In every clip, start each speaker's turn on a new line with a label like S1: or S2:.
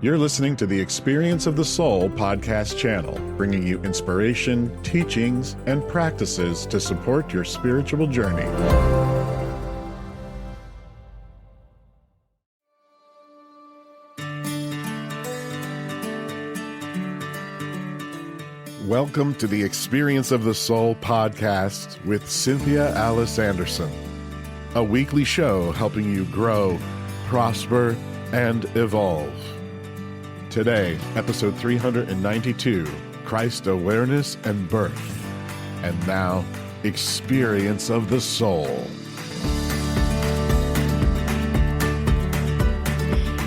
S1: You're listening to the Experience of the Soul podcast channel, bringing you inspiration, teachings, and practices to support your spiritual journey. Welcome to the Experience of the Soul podcast with Cynthia Alice Anderson, a weekly show helping you grow, prosper, and evolve. Today, episode 392, Christ Awareness and Birth. And now, Experience of the Soul.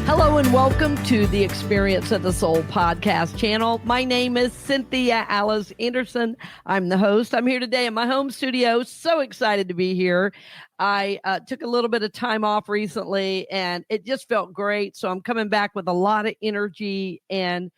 S2: Hello and welcome to the Experience of the Soul podcast channel. My name is Cynthia Alice Anderson. I'm the host. I'm here today in my home studio. So excited to be here. I took a little bit of time off recently and it just felt great. So I'm coming back with a lot of energy and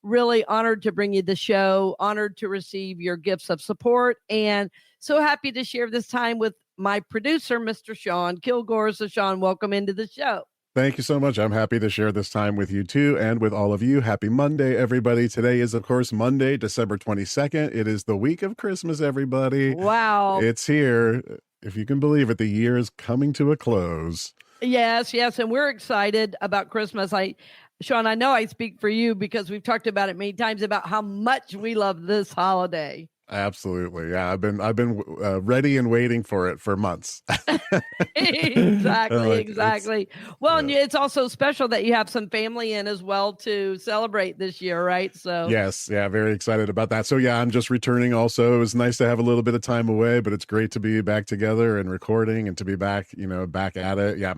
S2: really honored to bring you the show, honored to receive your gifts of support, and so happy to share this time with my producer, Mr. Shawn Kilgore. So Shawn, welcome into the show.
S1: Thank you so much. I'm happy to share this time with you too, and with all of you. Happy Monday, everybody. Today is, of course, Monday, December 22nd. It is the week of Christmas, everybody.
S2: Wow.
S1: It's here. If you can believe it, the year is coming to a close.
S2: Yes. And we're excited about Christmas. Shawn, I know I speak for you because we've talked about it many times about how much we love this holiday.
S1: Absolutely. Yeah. I've been ready and waiting for it for months.
S2: Exactly. Well, and it's also special that you have some family in as well to celebrate this year, right? So
S1: yes. Yeah. Very excited about that. So yeah, I'm just returning also. It was nice to have a little bit of time away, but it's great to be back together and recording and to be back, back at it. Yeah.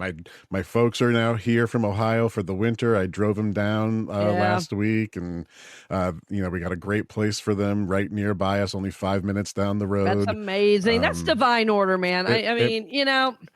S1: My folks are now here from Ohio for the winter. I drove them down last week and, we got a great place for them right nearby us, only 5 minutes down the road.
S2: That's amazing. That's divine order, man.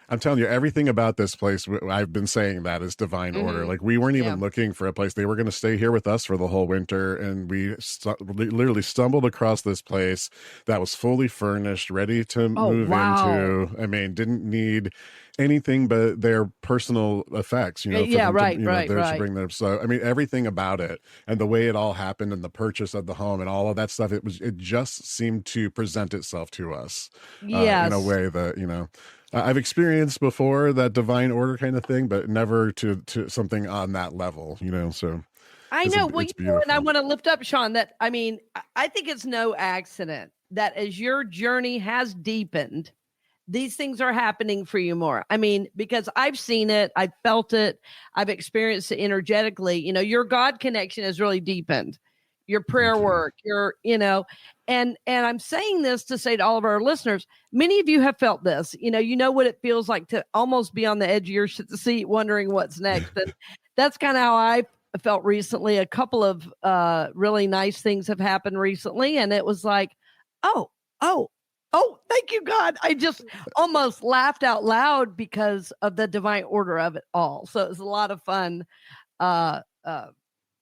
S1: I'm telling you, everything about this place, I've been saying that is divine order. Like we weren't even looking for a place. They were going to stay here with us for the whole winter. And we literally stumbled across this place that was fully furnished, ready to move into. I mean, didn't need anything but their personal effects, to bring them. So, I mean, everything about it and the way it all happened and the purchase of the home and all of that stuff, it just seemed to present itself to us in a way that, I've experienced before that divine order kind of thing, but never to something on that level, so.
S2: I know. Well, and I want to lift up, Shawn, that, I think it's no accident that as your journey has deepened, these things are happening for you more. Because I've seen it, I've felt it, I've experienced it energetically. Your God connection has really deepened. Your prayer work, and I'm saying this to say to all of our listeners, many of you have felt this. You know what it feels like to almost be on the edge of your seat, wondering what's next. And that's kind of how I felt recently. A couple of really nice things have happened recently, and it was like, oh, thank you, God. I just almost laughed out loud because of the divine order of it all. So it was a lot of fun,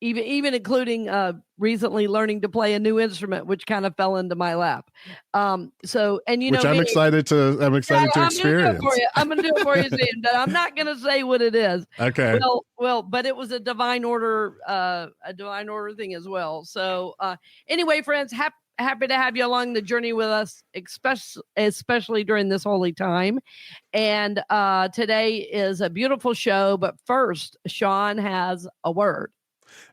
S2: even including recently learning to play a new instrument, which kind of fell into my lap. I'm excited to
S1: experience.
S2: I'm going to do it for you, Sam, but I'm not going to say what it is.
S1: Okay.
S2: Well, but it was a divine order thing as well. So anyway, friends, happy to have you along the journey with us, especially during this holy time. And today is a beautiful show. But first, Shawn has a word.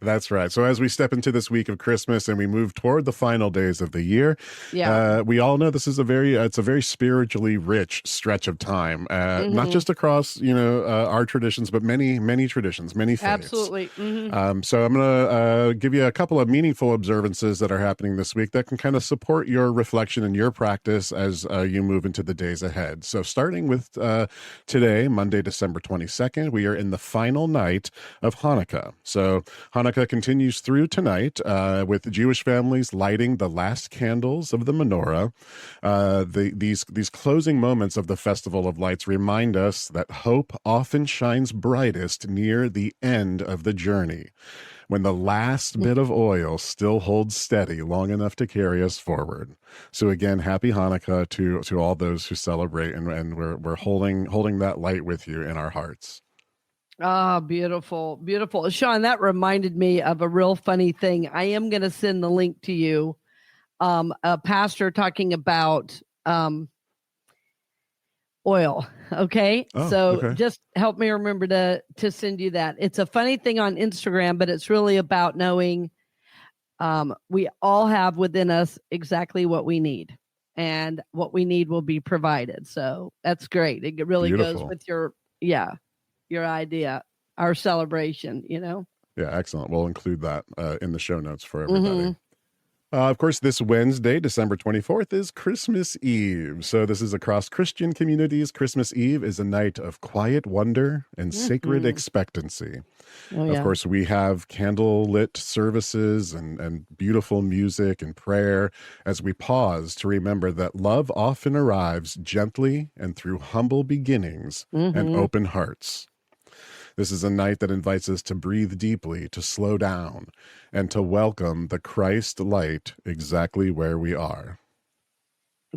S1: That's right. So as we step into this week of Christmas and we move toward the final days of the year, we all know this is a very spiritually rich stretch of time, not just across, our traditions, but many traditions, many faiths.
S2: Absolutely.
S1: So I'm going to give you a couple of meaningful observances that are happening this week that can kind of support your reflection and your practice as you move into the days ahead. So starting with today, Monday, December 22nd, we are in the final night of Hanukkah. So Hanukkah continues through tonight with Jewish families lighting the last candles of the menorah. These closing moments of the Festival of Lights remind us that hope often shines brightest near the end of the journey, when the last bit of oil still holds steady long enough to carry us forward. So again, happy Hanukkah to all those who celebrate, and we're holding that light with you in our hearts.
S2: Ah, beautiful, beautiful. Shawn, that reminded me of a real funny thing. I am going to send the link to you. A pastor talking about oil. Okay.
S1: Oh,
S2: So
S1: okay.
S2: just help me remember to send you that. It's a funny thing on Instagram, but it's really about knowing we all have within us exactly what we need, and what we need will be provided. So that's great. It really goes
S1: Beautiful.
S2: with your idea, our celebration,
S1: Yeah, excellent. We'll include that in the show notes for everybody. Of course, this Wednesday, December 24th, is Christmas Eve. So this is across Christian communities. Christmas Eve is a night of quiet wonder and sacred expectancy.
S2: Oh, yeah.
S1: Of course, we have candle-lit services and beautiful music and prayer as we pause to remember that love often arrives gently and through humble beginnings and open hearts. This is a night that invites us to breathe deeply, to slow down, and to welcome the Christ light exactly where we are.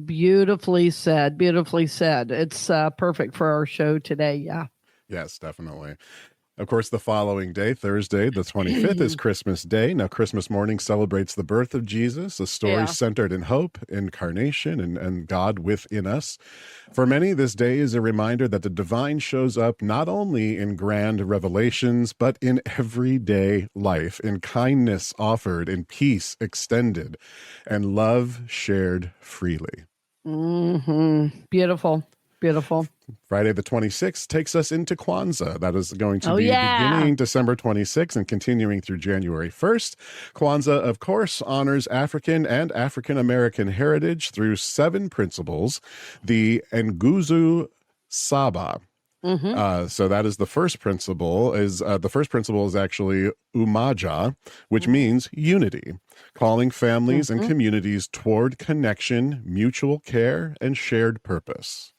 S2: Beautifully said. Beautifully said. It's perfect for our show today. Yeah.
S1: Yes, definitely. Of course, the following day, Thursday, the 25th, is Christmas Day. Now, Christmas morning celebrates the birth of Jesus, a story centered in hope, incarnation, and God within us. For many, this day is a reminder that the divine shows up not only in grand revelations, but in everyday life, in kindness offered, in peace extended, and love shared freely.
S2: Beautiful. Beautiful.
S1: Friday the 26th takes us into Kwanzaa. That is going to be beginning December 26th and continuing through January 1st. Kwanzaa, of course, honors African and African-American heritage through 7 principles. The Nguzo Saba. So that is the first principle. The first principle is actually Umoja, which means unity, calling families and communities toward connection, mutual care, and shared purpose.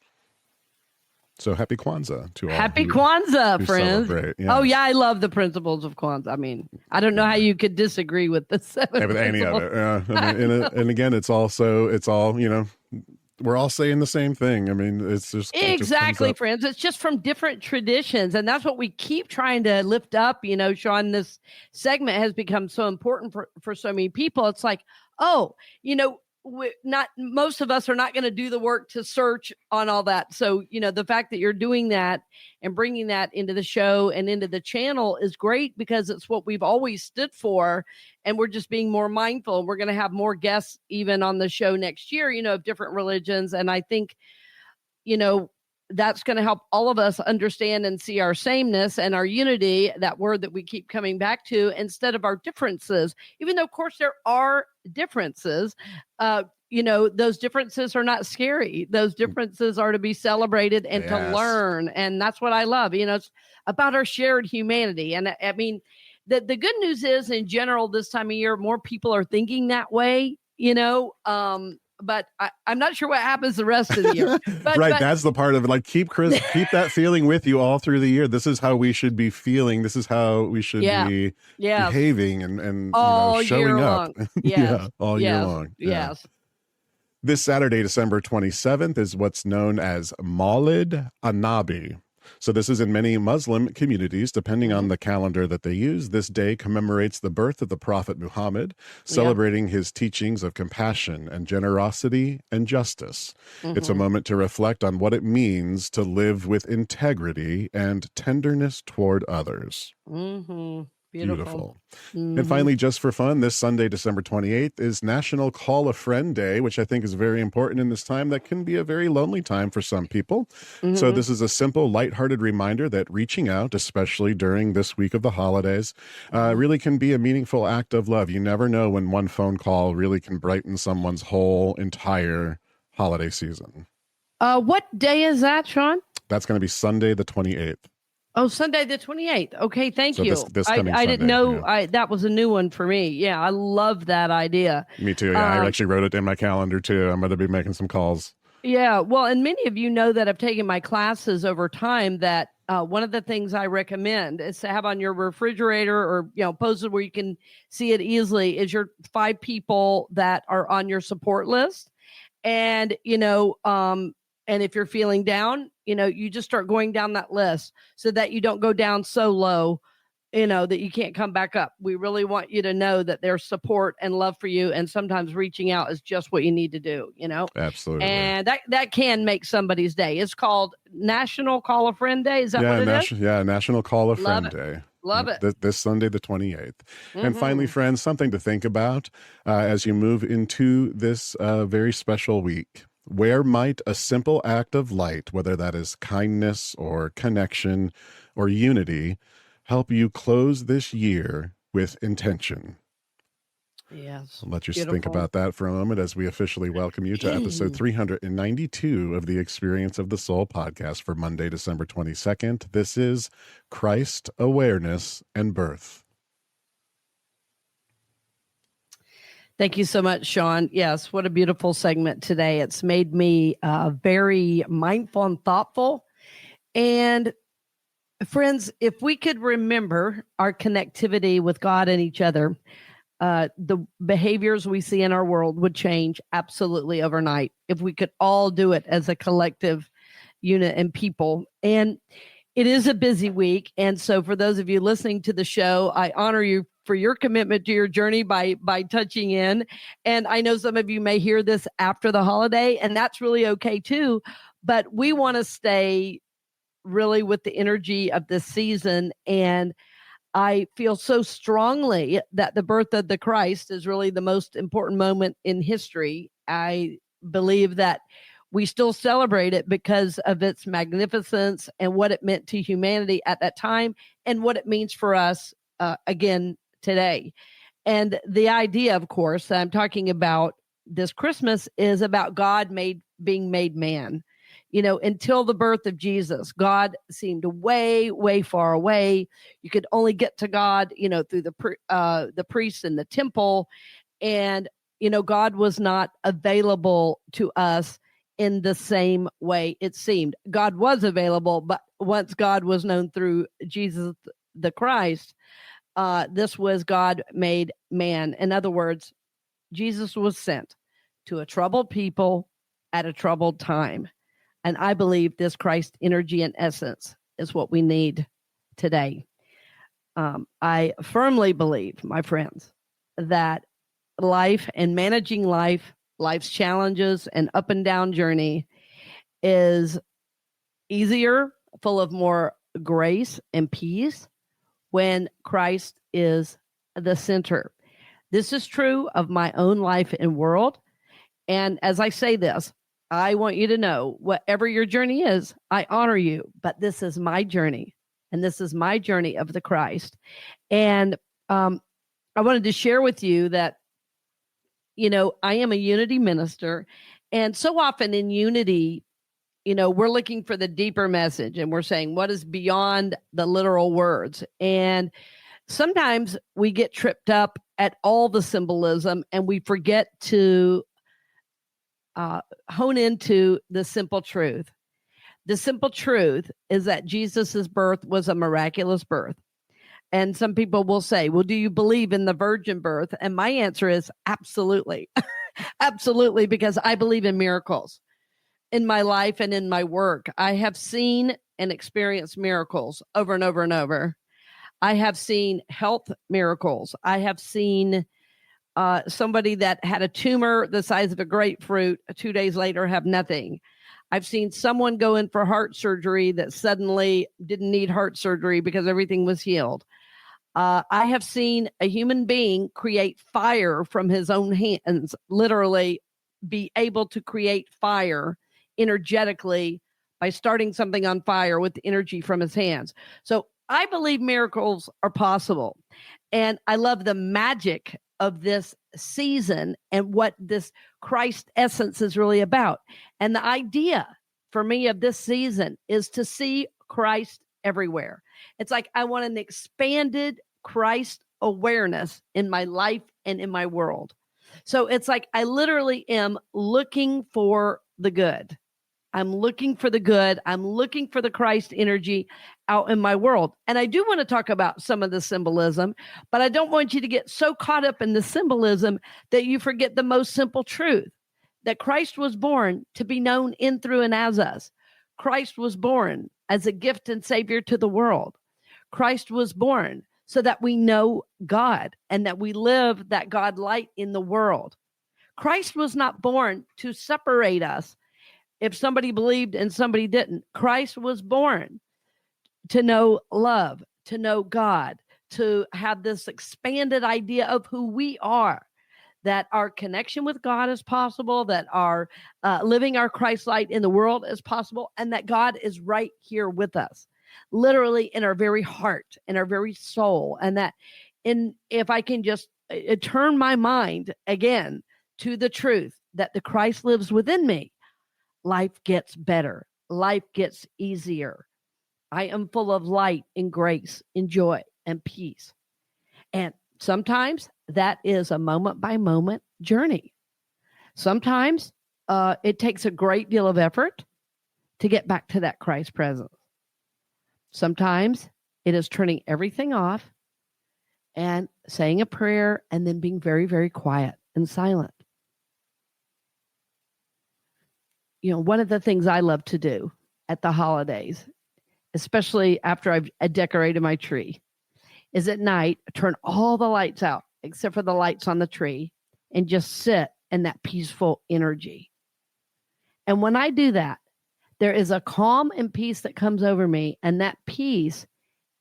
S1: So happy Kwanzaa to all.
S2: Happy Kwanzaa,
S1: who
S2: friends.
S1: yes.
S2: Oh, yeah, I love the principles of Kwanzaa. I mean, I don't know how you could disagree with the 7
S1: with any of
S2: principles.
S1: it. I mean, and again, it's all, we're all saying the same thing. I mean, it's just
S2: exactly, friends. It's just from different traditions, and that's what we keep trying to lift up. Shawn, this segment has become so important for so many people. It's like, not most of us are not going to do the work to search on all that. So, the fact that you're doing that and bringing that into the show and into the channel is great, because it's what we've always stood for. And we're just being more mindful. We're going to have more guests even on the show next year, of different religions. And I think, that's going to help all of us understand and see our sameness and our unity, that word that we keep coming back to, instead of our differences, even though, of course, there are differences. Those differences are not scary. Those differences are to be celebrated and to learn. And that's what I love. It's about our shared humanity. And I mean, the good news is, in general, this time of year, more people are thinking that way, but I'm not sure what happens the rest of the year. But
S1: that's the part of it. Like, keep that feeling with you all through the year. This is how we should be feeling. This is how we should be behaving and
S2: all
S1: showing
S2: year
S1: up.
S2: Long.
S1: All year long.
S2: Yes.
S1: This Saturday, December 27th, is what's known as Maulid An-Nabi. So this is in many Muslim communities, depending on the calendar that they use. This day commemorates the birth of the Prophet Muhammad, celebrating his teachings of compassion and generosity and justice. It's a moment to reflect on what it means to live with integrity and tenderness toward others. Beautiful. And finally, just for fun, this Sunday, December 28th, is National Call a Friend Day, which I think is very important in this time that can be a very lonely time for some people. So this is a simple, lighthearted reminder that reaching out, especially during this week of the holidays, really can be a meaningful act of love. You never know when one phone call really can brighten someone's whole entire holiday season.
S2: What day is that, Shawn?
S1: That's going to be Sunday, the 28th.
S2: Oh, Sunday the 28th. Okay, thank you.
S1: This coming
S2: I didn't know.
S1: Yeah.
S2: That was a new one for me. Yeah, I love that idea.
S1: Me too. Yeah, I actually wrote it in my calendar too. I'm going to be making some calls.
S2: Yeah, well, and many of you know that I've taken my classes over time, that one of the things I recommend is to have on your refrigerator, or posted where you can see it easily, is your 5 people that are on your support list. And And if you're feeling down, you just start going down that list so that you don't go down so low, that you can't come back up. We really want you to know that there's support and love for you. And sometimes reaching out is just what you need to do,
S1: Absolutely.
S2: And that can make somebody's day. It's called National Call a Friend Day. Is that what it is?
S1: Yeah, National Call a Friend Day.
S2: Love it.
S1: This Sunday, the 28th. And finally, friends, something to think about as you move into this very special week. Where might a simple act of light, whether that is kindness or connection or unity, help you close this year with intention?
S2: Yes.
S1: I'll let you think about that for a moment as we officially welcome you to episode 392 of the Experience of the Soul podcast for Monday, December 22nd. This is Christ, Awareness, and Birth.
S2: Thank you so much, Shawn. Yes, what a beautiful segment today. It's made me very mindful and thoughtful. And friends, if we could remember our connectivity with God and each other, the behaviors we see in our world would change absolutely overnight if we could all do it as a collective unit and people. And it is a busy week. And so for those of you listening to the show, I honor you for your commitment to your journey by touching in. And I know some of you may hear this after the holiday, and that's really okay too. But we want to stay really with the energy of this season. And I feel so strongly that the birth of the Christ is really the most important moment in history. I believe that we still celebrate it because of its magnificence and what it meant to humanity at that time and what it means for us again today. And the idea, of course, that I'm talking about this Christmas is about God being made man. Until the birth of Jesus, God seemed way, way far away. You could only get to God, through the priests in the temple. And, God was not available to us in the same way it seemed. God was available, but once God was known through Jesus the Christ, this was God made man. In other words, Jesus was sent to a troubled people at a troubled time. And I believe this Christ energy and essence is what we need today. I firmly believe, my friends, that life and managing life's challenges and up and down journey is easier, full of more grace and peace when Christ is the center. This is true of my own life and world. And as I say this, I want you to know, whatever your journey is, I honor you, but this is my journey, and this is my journey of the Christ. And I wanted to share with you that, I am a unity minister, and so often in unity, we're looking for the deeper message, and we're saying what is beyond the literal words. And sometimes we get tripped up at all the symbolism, and we forget to hone into the simple truth. The simple truth is that Jesus's birth was a miraculous birth. And some people will say, well, do you believe in the virgin birth? And my answer is absolutely. Absolutely, because I believe in miracles in my life and in my work. I have seen and experienced miracles over and over and over. I have seen health miracles. I have seen somebody that had a tumor the size of a grapefruit 2 days later have nothing. I've seen someone go in for heart surgery that suddenly didn't need heart surgery because everything was healed. I have seen a human being create fire from his own hands, literally be able to create fire energetically by starting something on fire with the energy from his hands. So I believe miracles are possible. And I love the magic of this season and what this Christ essence is really about. And the idea for me of this season is to see Christ everywhere. It's like I want an expanded Christ awareness in my life and in my world. So it's like I literally am looking for the good. I'm looking for the good. I'm looking for the Christ energy out in my world. And I do want to talk about some of the symbolism, but I don't want you to get so caught up in the symbolism that you forget the most simple truth, that Christ was born to be known in, through, and as us. Christ was born as a gift and savior to the world. Christ was born so that we know God and that we live that God light in the world. Christ was not born to separate us if somebody believed and somebody didn't. Christ was born to know love, to know God, to have this expanded idea of who we are, that our connection with God is possible, that our living our Christ light in the world is possible, and that God is right here with us, literally in our very heart, in our very soul. And that if I can just turn my mind again to the truth that the Christ lives within me, life gets better. Life gets easier. I am full of light and grace and joy and peace. And sometimes that is a moment by moment journey. Sometimes it takes a great deal of effort to get back to that Christ presence. Sometimes it is turning everything off and saying a prayer and then being very, very quiet and silent. You know, one of the things I love to do at the holidays, especially after I've decorated my tree, is at night, turn all the lights out except for the lights on the tree and just sit in that peaceful energy. And when I do that, there is a calm and peace that comes over me, and that peace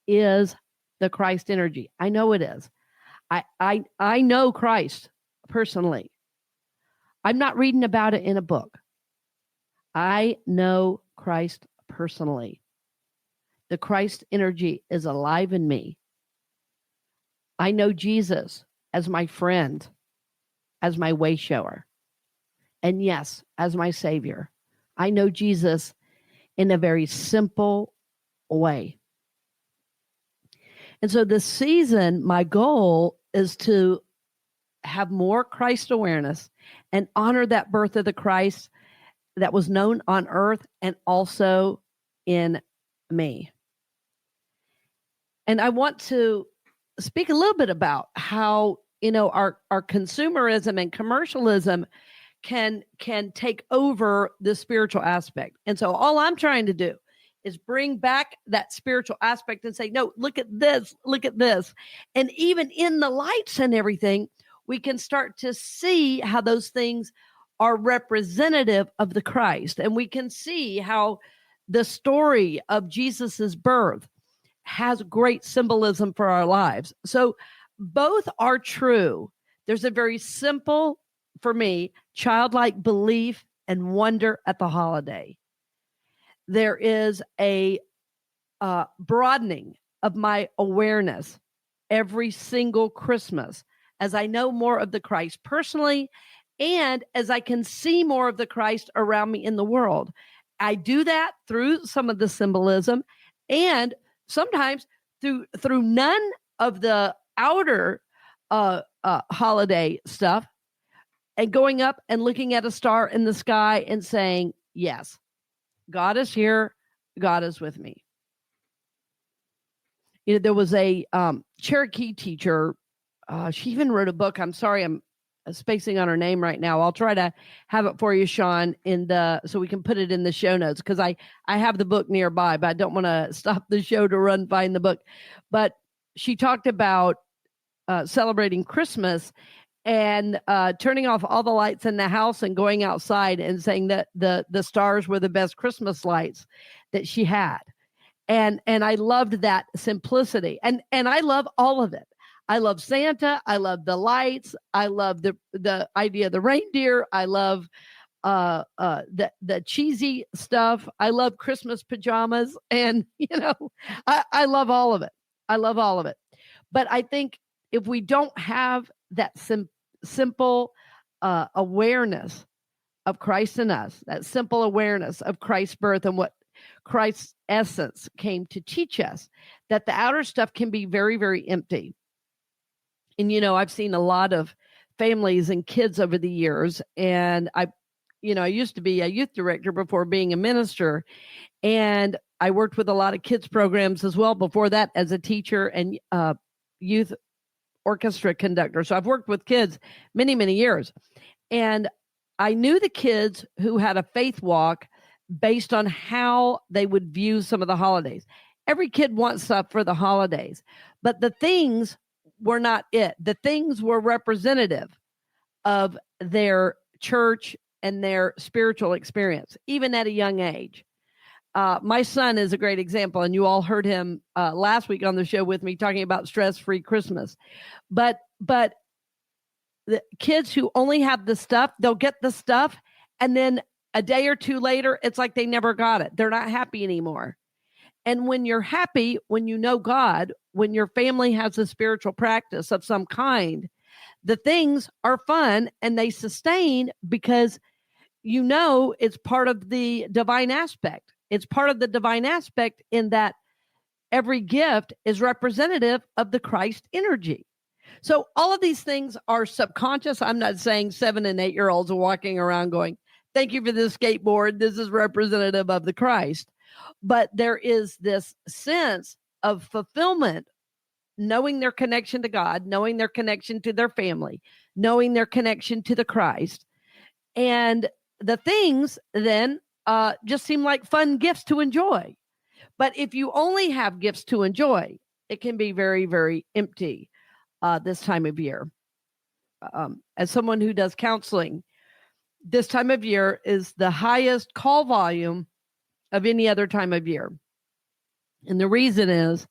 S2: is the Christ energy. I know it is. I know Christ personally. I'm not reading about it in a book. I know Christ personally. The Christ energy is alive in me. I know Jesus as my friend, as my way shower, and yes, as my Savior. I know Jesus in a very simple way. And so this season, my goal is to have more Christ awareness and honor that birth of the Christ that was known on earth and also in me. And I want to speak a little bit about how, you know, our consumerism and commercialism can take over the spiritual aspect. And so all I'm trying to do is bring back that spiritual aspect and say, no, look at this, look at this. And even in the lights and everything, we can start to see how those things are representative of the Christ. And we can see how the story of Jesus's birth has great symbolism for our lives. So both are true. There's a very simple, for me, childlike belief and wonder at the holiday. There is a broadening of my awareness every single Christmas as I know more of the Christ personally, and as I can see more of the Christ around me in the world. I do that through some of the symbolism and sometimes through none of the outer holiday stuff, and going up and looking at a star in the sky and saying, yes, God is here. God is with me. You know, there was a Cherokee teacher. She even wrote a book. I'm sorry, I'm spacing on her name right now. I'll try to have it for you, Shawn, so we can put it in the show notes, because I have the book nearby, but I don't want to stop the show to run find the book. But she talked about celebrating Christmas and turning off all the lights in the house and going outside and saying that the stars were the best Christmas lights that she had. And I loved that simplicity. And I love all of it. I love Santa. I love the lights. I love the idea of the reindeer. I love the cheesy stuff. I love Christmas pajamas. And, you know, I love all of it. I love all of it. But I think if we don't have that simple awareness of Christ in us, that simple awareness of Christ's birth and what Christ's essence came to teach us, that the outer stuff can be very, very empty. And, you know, I've seen a lot of families and kids over the years. And I used to be a youth director before being a minister. And I worked with a lot of kids programs as well before that as a teacher and youth orchestra conductor. So I've worked with kids many, many years. And I knew the kids who had a faith walk based on how they would view some of the holidays. Every kid wants stuff for the holidays, but the things were not it. The things were representative of their church and their spiritual experience, even at a young age. My son is a great example, and you all heard him last week on the show with me talking about stress-free Christmas. But the kids who only have the stuff, they'll get the stuff, and then a day or two later, it's like they never got it. They're not happy anymore. And when you're happy, when you know God, when your family has a spiritual practice of some kind, the things are fun and they sustain because you know it's part of the divine aspect. It's part of the divine aspect in that every gift is representative of the Christ energy. So all of these things are subconscious. I'm not saying 7 and 8-year-olds are walking around going, thank you for this skateboard. This is representative of the Christ. But there is this sense of fulfillment, knowing their connection to God, knowing their connection to their family, knowing their connection to the Christ. And the things then just seem like fun gifts to enjoy. But if you only have gifts to enjoy, it can be very, very empty this time of year. As someone who does counseling, this time of year is the highest call volume of any other time of year. And the reason is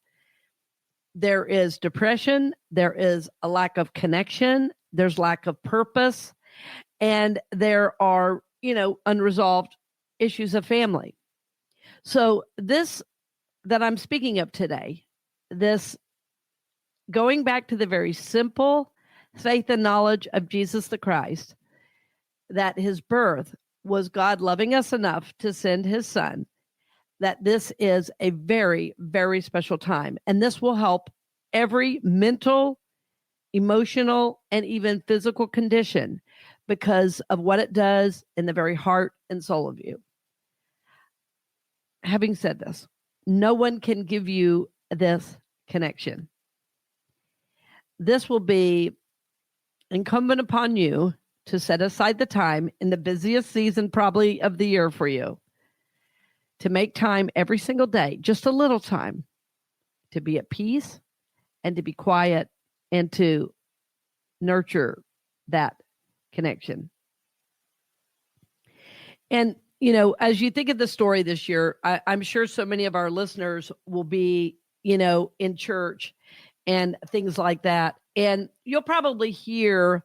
S2: there is depression, there is a lack of connection, there's lack of purpose, and there are, unresolved issues of family. So this that I'm speaking of today, this going back to the very simple faith and knowledge of Jesus the Christ, that his birth was God loving us enough to send his son, that this is a very, very special time. And this will help every mental, emotional, and even physical condition because of what it does in the very heart and soul of you. Having said this, no one can give you this connection. This will be incumbent upon you to set aside the time in the busiest season probably of the year for you to make time every single day, just a little time, to be at peace and to be quiet and to nurture that connection. And, as you think of the story this year, I'm sure so many of our listeners will be, in church and things like that. And you'll probably hear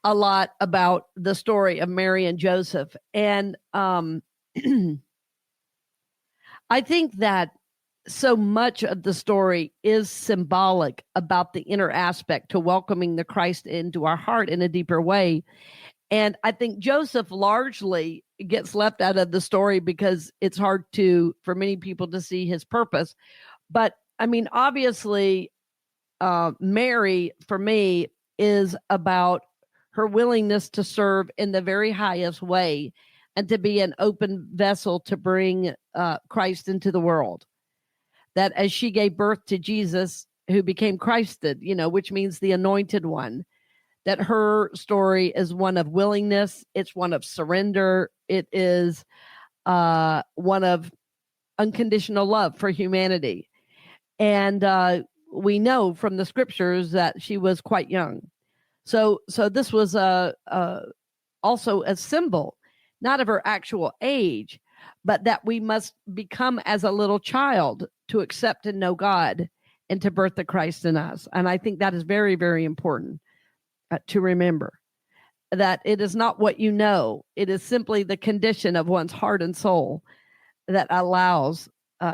S2: a lot about the story of Mary and Joseph. And I think that so much of the story is symbolic about the inner aspect to welcoming the Christ into our heart in a deeper way. And I think Joseph largely gets left out of the story because it's hard for many people to see his purpose. But I mean, obviously, Mary, for me, is about her willingness to serve in the very highest way and to be an open vessel to bring Christ into the world. That as she gave birth to Jesus, who became Christed, which means the anointed one, that her story is one of willingness. It's one of surrender. It is one of unconditional love for humanity. And we know from the scriptures that she was quite young. So this was also a symbol, not of her actual age, but that we must become as a little child to accept and know God and to birth the Christ in us. And I think that is very, very important to remember, that it is not what you know. It is simply the condition of one's heart and soul that allows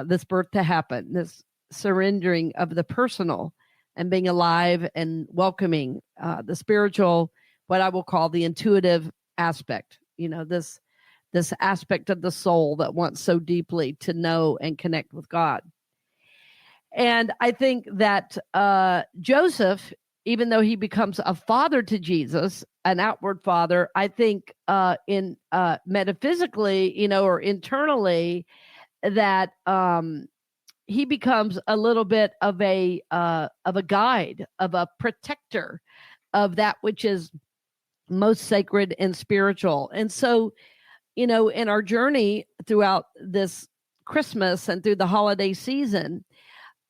S2: this birth to happen, this surrendering of the personal and being alive and welcoming the spiritual, what I will call the intuitive aspect, this aspect of the soul that wants so deeply to know and connect with God. And I think that Joseph, even though he becomes a father to Jesus, an outward father, I think in metaphysically, or internally, that he becomes a little bit of a guide, of a protector of that which is most sacred and spiritual. And so, in our journey throughout this Christmas and through the holiday season,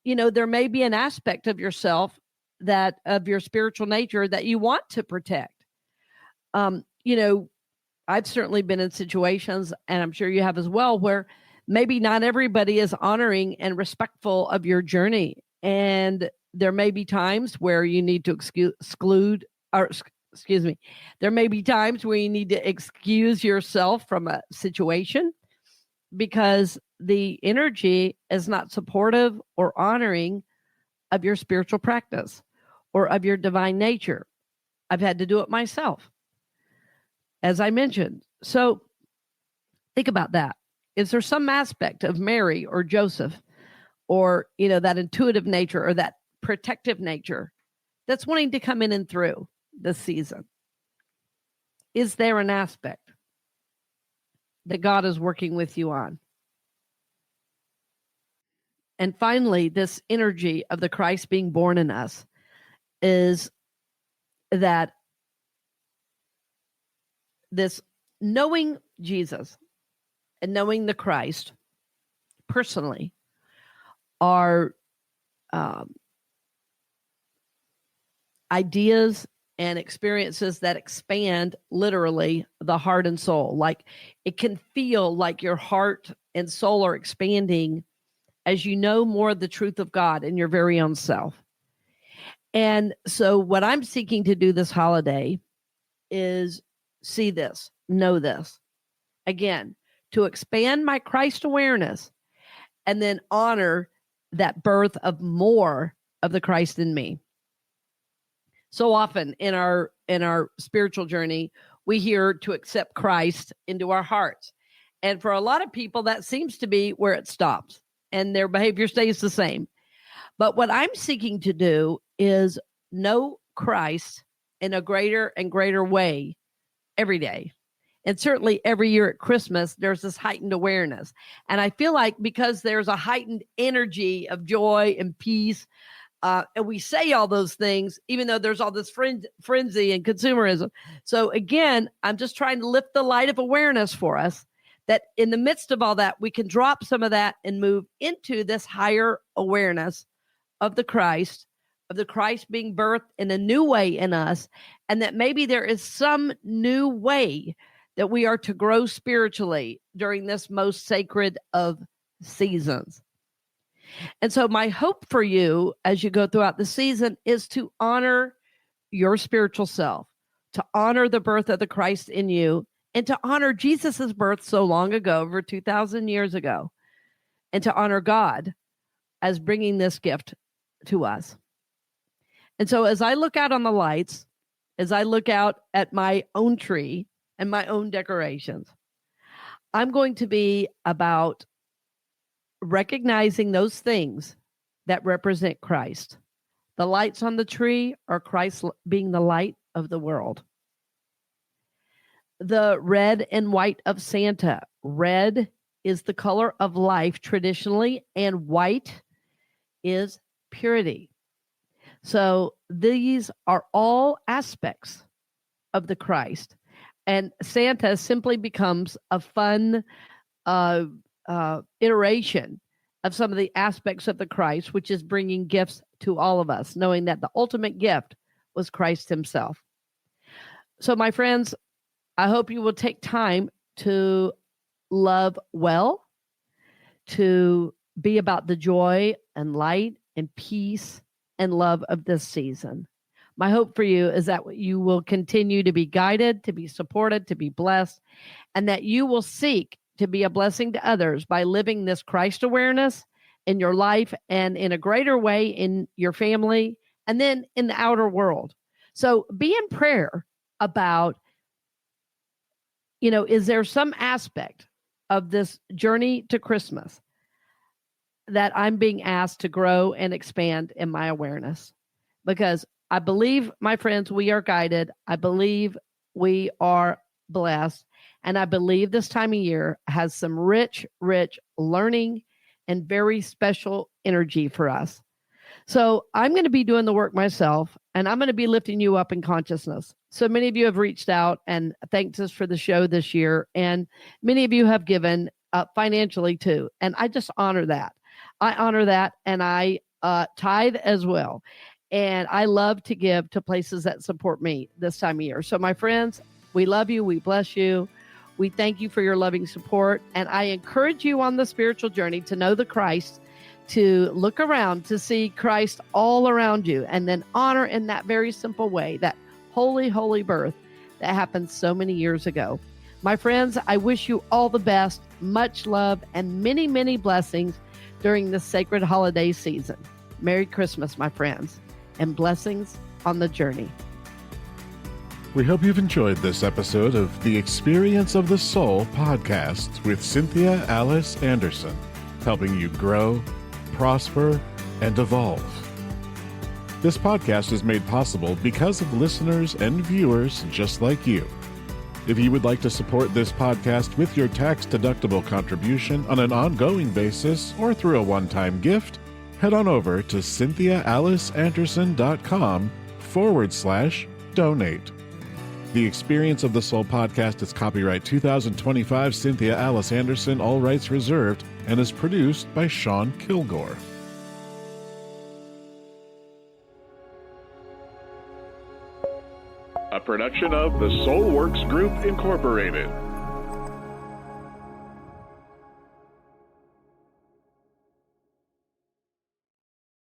S2: there may be an aspect of yourself, that of your spiritual nature, that you want to protect. I've certainly been in situations, and I'm sure you have as well, where maybe not everybody is honoring and respectful of your journey. And there may be times where you need to there may be times where you need to excuse yourself from a situation because the energy is not supportive or honoring of your spiritual practice or of your divine nature. I've had to do it myself, as I mentioned. So think about that. Is there some aspect of Mary or Joseph or, that intuitive nature or that protective nature that's wanting to come in and through this season? Is there an aspect that God is working with you on? And finally, this energy of the Christ being born in us is that this knowing Jesus and knowing the Christ personally are ideas and experiences that expand literally the heart and soul. Like, it can feel like your heart and soul are expanding as you know more of the truth of God in your very own self. And so what I'm seeking to do this holiday is see this, know this. Again, to expand my Christ awareness and then honor that birth of more of the Christ in me. So often in our spiritual journey, we hear to accept Christ into our hearts. And for a lot of people, that seems to be where it stops and their behavior stays the same. But what I'm seeking to do is know Christ in a greater and greater way every day. And certainly every year at Christmas, there's this heightened awareness. And I feel like because there's a heightened energy of joy and peace, and we say all those things, even though there's all this frenzy and consumerism. So again, I'm just trying to lift the light of awareness for us, that in the midst of all that, we can drop some of that and move into this higher awareness of the Christ being birthed in a new way in us, and that maybe there is some new way that we are to grow spiritually during this most sacred of seasons. And so my hope for you as you go throughout the season is to honor your spiritual self, to honor the birth of the Christ in you, and to honor Jesus's birth so long ago, over 2,000 years ago, and to honor God as bringing this gift to us. And so as I look out on the lights, as I look out at my own tree and my own decorations, I'm going to be about recognizing those things that represent Christ. The lights on the tree are Christ being the light of the world. The red and white of Santa. Red is the color of life traditionally, and white is purity. So these are all aspects of the Christ. And Santa simply becomes a fun iteration of some of the aspects of the Christ, which is bringing gifts to all of us, knowing that the ultimate gift was Christ himself. So my friends, I hope you will take time to love well, to be about the joy and light and peace and love of this season. My hope for you is that you will continue to be guided, to be supported, to be blessed, and that you will seek to be a blessing to others by living this Christ awareness in your life and in a greater way in your family and then in the outer world. So be in prayer about, is there some aspect of this journey to Christmas that I'm being asked to grow and expand in my awareness? Because I believe, my friends, we are guided. I believe we are blessed. And I believe this time of year has some rich, rich learning and very special energy for us. So I'm going to be doing the work myself, and I'm going to be lifting you up in consciousness. So many of you have reached out and thanked us for the show this year, and many of you have given financially too. And I just honor that. I honor that, and I tithe as well. And I love to give to places that support me this time of year. So my friends, we love you. We bless you. We thank you for your loving support. And I encourage you on the spiritual journey to know the Christ, to look around, to see Christ all around you, and then honor in that very simple way, that holy, holy birth that happened so many years ago. My friends, I wish you all the best, much love, and many, many blessings during this sacred holiday season. Merry Christmas, my friends, and blessings on the journey.
S1: We hope you've enjoyed this episode of the Experience of the Soul podcast with Cynthia Alice Anderson, helping you grow, prosper, and evolve. This podcast is made possible because of listeners and viewers just like you. If you would like to support this podcast with your tax-deductible contribution on an ongoing basis or through a one-time gift, head on over to cynthiaaliceanderson.com/donate. The Experience of the Soul podcast is copyright 2025 Cynthia Alice Anderson, all rights reserved, and is produced by Shawn Kilgore. A production of the Soul Works Group, Incorporated.